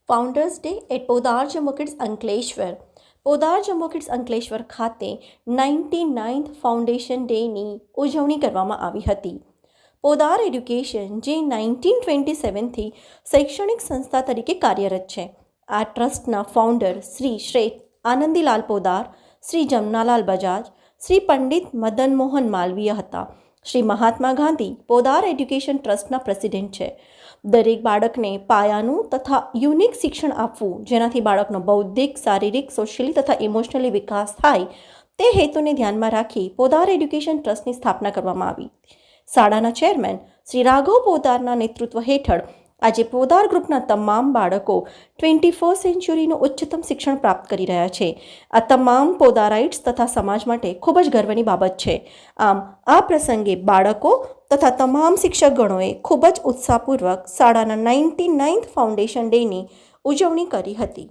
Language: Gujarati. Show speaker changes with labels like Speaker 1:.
Speaker 1: Founders day at Podar Jammu kids Ankleshwar. Podar Jammu kids Ankleshwar ખાતે 99th ફાઉન્ડેશન ડેની ઉજવણી કરવામાં આવી હતી. પોદાર એડ્યુકેશન જે 1927થી શૈક્ષણિક સંસ્થા તરીકે કાર્યરત છે. આ ટ્રસ્ટના ફાઉન્ડર શ્રી શ્રેષ્ઠ આનંદીલાલ પોદાર, શ્રી જમનાલાલ બજાજ, શ્રી પંડિત મદન મોહન માલવીય હતા. શ્રી મહાત્મા ગાંધી પોદાર એડ્યુકેશન ટ્રસ્ટના પ્રેસિડેન્ટ છે. દરેક બાળકને પાયાનું તથા યુનિક શિક્ષણ આપવું, જેનાથી બાળકનો બૌદ્ધિક, શારીરિક, સોશિયલી તથા ઇમોશનલી વિકાસ થાય, તે હેતુને ધ્યાનમાં રાખી પોદાર એડ્યુકેશન ટ્રસ્ટની સ્થાપના કરવામાં આવી. શાળાના ચેરમેન શ્રી રાઘવ પોદારના નેતૃત્વ હેઠળ આજે પોદાર ગ્રુપના તમામ બાળકો 21st સેન્ચુરીનું ઉચ્ચતમ શિક્ષણ પ્રાપ્ત કરી રહ્યા છે. આ તમામ પોદારાઇટ્સ તથા સમાજ માટે ખૂબ જ ગર્વની બાબત છે. આમ આ પ્રસંગે બાળકો તથા તમામ શિક્ષકગણોએ ખૂબ જ ઉત્સાહપૂર્વક શાળાના 99th ફાઉન્ડેશન ડેની ઉજવણી કરી હતી.